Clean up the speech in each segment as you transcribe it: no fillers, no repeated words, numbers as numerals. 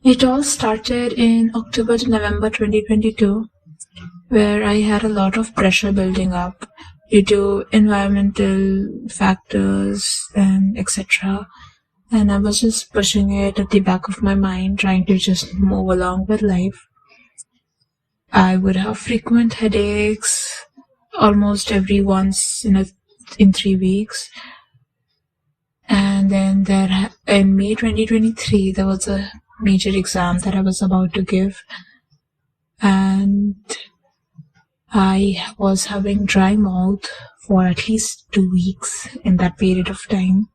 It all started in October to November 2022, where I had a lot of pressure building up due to environmental factors and etc. And I was just pushing it at the back of my mind, trying to just move along with life. I would have frequent headaches almost every once in 3 weeks. And then in May 2023, there was a major exam that I was about to give, and I was having dry mouth for at least 2 weeks in that period of time.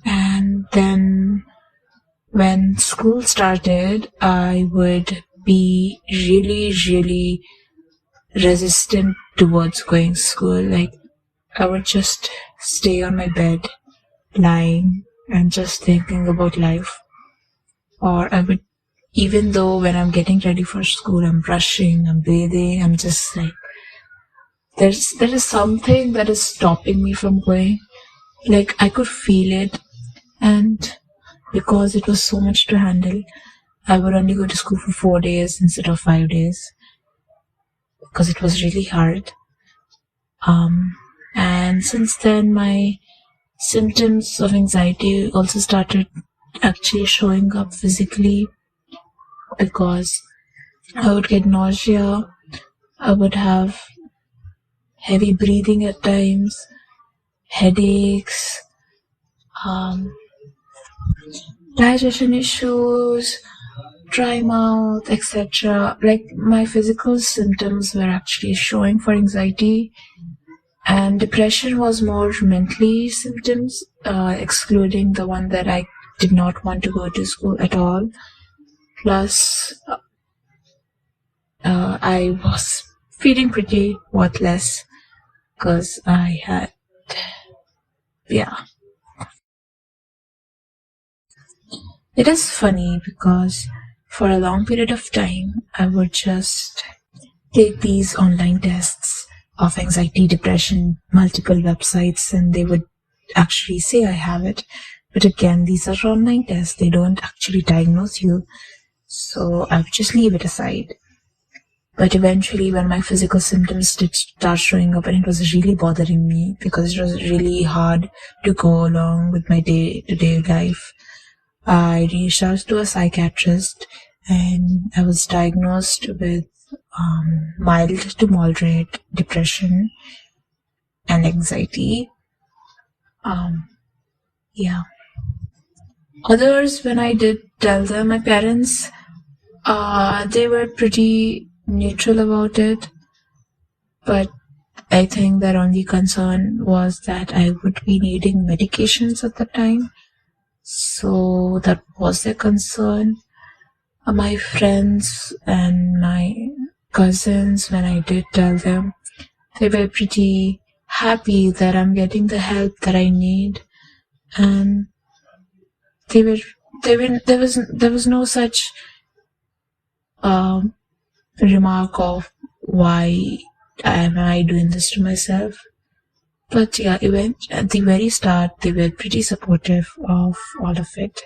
And then when school started, I would be really, really resistant towards going to school. Like, I would just stay on my bed, lying, and just thinking about life. Or I would, even though when I'm getting ready for school, I'm brushing, I'm bathing, I'm just like, there is something that is stopping me from going. Like, I could feel it, and because it was so much to handle, I would only go to school for 4 days instead of 5 days, because it was really hard. And since then, my symptoms of anxiety also started actually showing up physically, because I would get nausea, I would have heavy breathing at times, headaches, digestion issues, dry mouth, etc. Like, my physical symptoms were actually showing for anxiety, and depression was more mentally symptoms, excluding the one that I did not want to go to school at all. Plus, I was feeling pretty worthless because I had, yeah. It is funny because for a long period of time, I would just take these online tests of anxiety, depression, multiple websites, and they would actually say I have it. But again, these are online tests. They don't actually diagnose you. So I would just leave it aside. But eventually, when my physical symptoms did start showing up, and it was really bothering me because it was really hard to go along with my day-to-day life, I reached out to a psychiatrist, and I was diagnosed with mild to moderate depression and anxiety. Yeah. Others, when I did tell them, my parents, they were pretty neutral about it, but I think their only concern was that I would be needing medications at the time. So that was their concern. My friends and my cousins, when I did tell them, they were pretty happy that I'm getting the help that I need, and there was no such remark of why am I doing this to myself. But yeah, even at the very start, they were pretty supportive of all of it.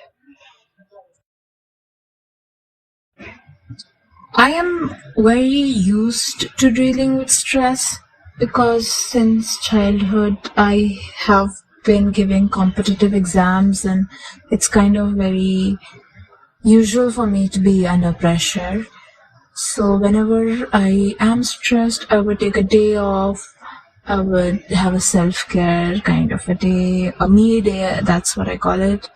I am very used to dealing with stress because since childhood I have been giving competitive exams, and it's kind of very usual for me to be under pressure. So whenever I am stressed, I would take a day off. I would have a self-care kind of a day, a me day, that's what I call it.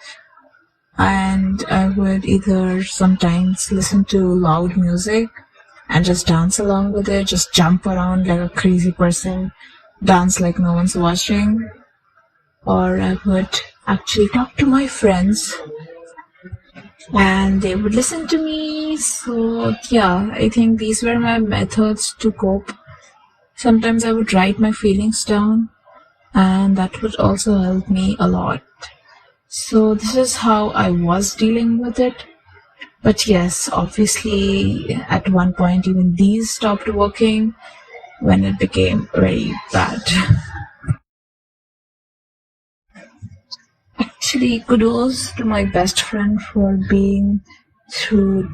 And I would either sometimes listen to loud music and just dance along with it, just jump around like a crazy person, dance like no one's watching. Or I would actually talk to my friends and they would listen to me. So yeah, I think these were my methods to cope. Sometimes I would write my feelings down, and that would also help me a lot. So this is how I was dealing with it. But yes, obviously at one point even these stopped working when it became very bad. Actually, Actually, kudos to my best friend for being through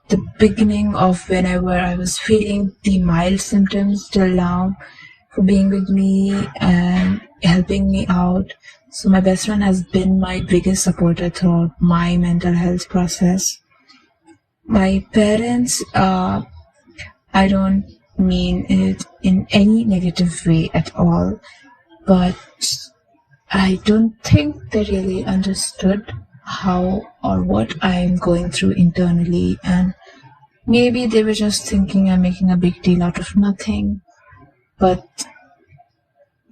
the beginning of whenever I was feeling the mild symptoms till now, for being with me and helping me out. So my best friend has been my biggest supporter throughout my mental health process. My parents, I don't mean it in any negative way at all, but I don't think they really understood how or what I'm going through internally, and maybe they were just thinking I'm making a big deal out of nothing. But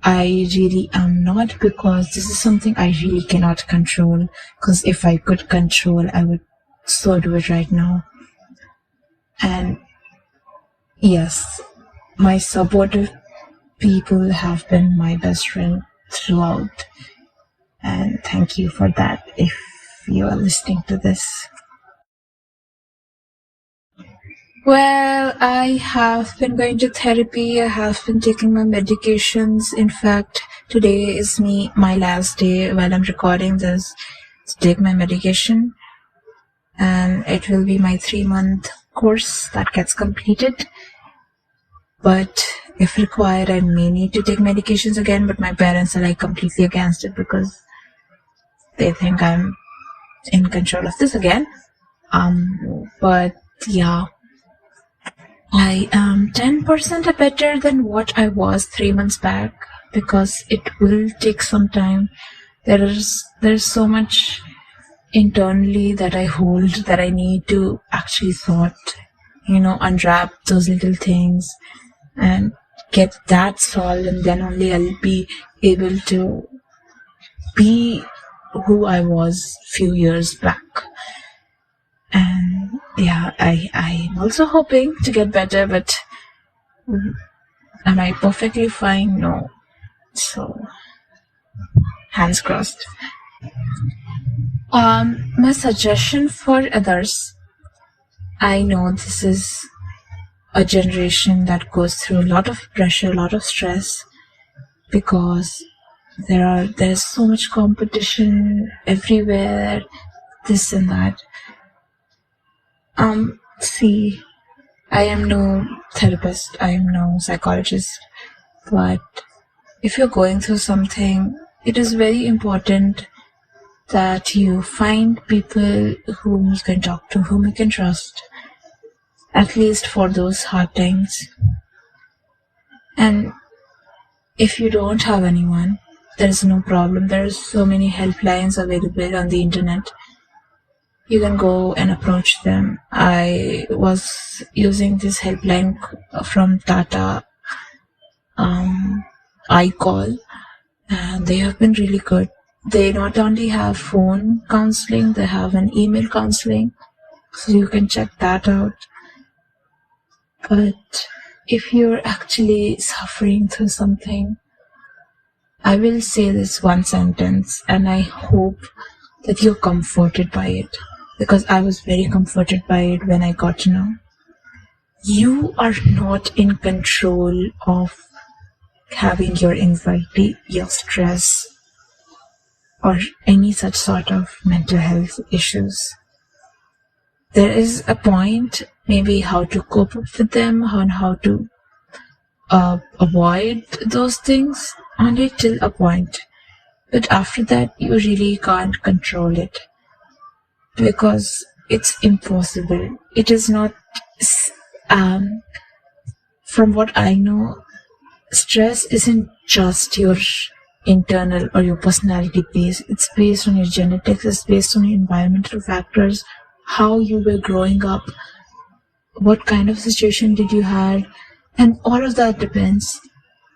I really am not, because this is something I really cannot control. Because if I could control, I would so do it right now. And yes, my supportive people have been my best friend throughout. And thank you for that if you are listening to this. Well, I have been going to therapy. I have been taking my medications. In fact, today is my last day while I'm recording this to take my medication. And it will be my 3-month course that gets completed. But if required, I may need to take medications again, but my parents are like completely against it because they think I'm in control of this again. But yeah, I am 10% better than what I was 3 months back, because it will take some time. There's so much internally that I hold that I need to actually sort, unwrap those little things and get that solved, and then only I'll be able to be who I was few years back. And yeah, I'm also hoping to get better, but am I perfectly fine? No. So, hands crossed. My suggestion for others, I know this is a generation that goes through a lot of pressure, a lot of stress, because there's so much competition everywhere, this and that. See, I am no therapist, I am no psychologist, but if you're going through something, it is very important that you find people whom you can talk to, whom you can trust, at least for those hard times. And if you don't have anyone, there is no problem. There are so many helplines available on the internet. You can go and approach them. I was using this helpline from Tata iCall, and they have been really good. They not only have phone counseling, they have an email counseling, so you can check that out. But if you're actually suffering through something, I will say this one sentence, and I hope that you're comforted by it, because I was very comforted by it when I got to know. You are not in control of having your anxiety, your stress, or any such sort of mental health issues. There is a point, maybe how to cope up with them, and how to avoid those things, only till a point. But after that, you really can't control it, because it's impossible. It is not, from what I know, stress isn't just your internal or your personality base. It's based on your genetics, it's based on your environmental factors, how you were growing up, what kind of situation did you have, and all of that depends.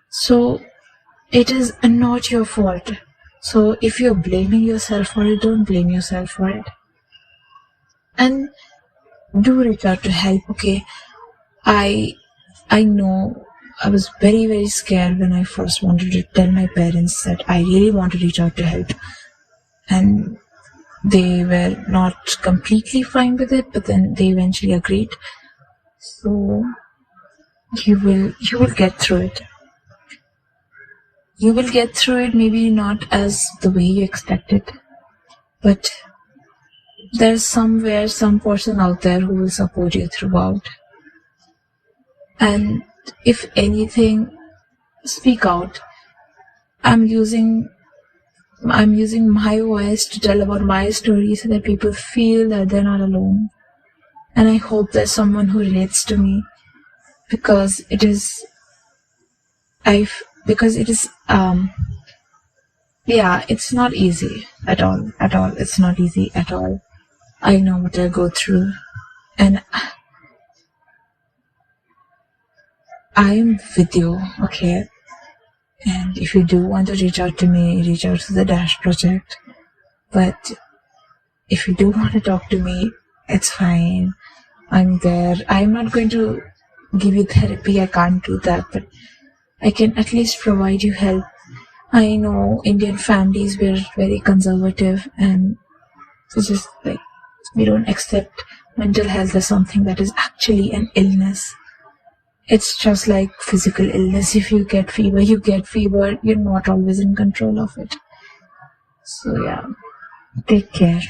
So it is not your fault. So if you're blaming yourself for it, don't blame yourself for it. And do reach out to help, okay? I know I was very, very scared when I first wanted to tell my parents that I really want to reach out to help. And they were not completely fine with it, but then they eventually agreed. So you will get through it. You will get through it, maybe not as the way you expected, but there's somewhere some person out there who will support you throughout. And if anything, speak out. I'm using my voice to tell about my story so that people feel that they're not alone. And I hope there's someone who relates to me, because it is it's not easy at all. It's not easy at all. I know what I go through, and I'm with you, okay? And if you do want to reach out to me, reach out to the Dash Project. But if you do want to talk to me, it's fine. I'm there. I'm not going to give you therapy. I can't do that, but I can at least provide you help. I know Indian families, we're very conservative, and it's just like we don't accept mental health as something that is actually an illness. It's just like physical illness. If you get fever, you get fever. You're not always in control of it. So yeah, take care.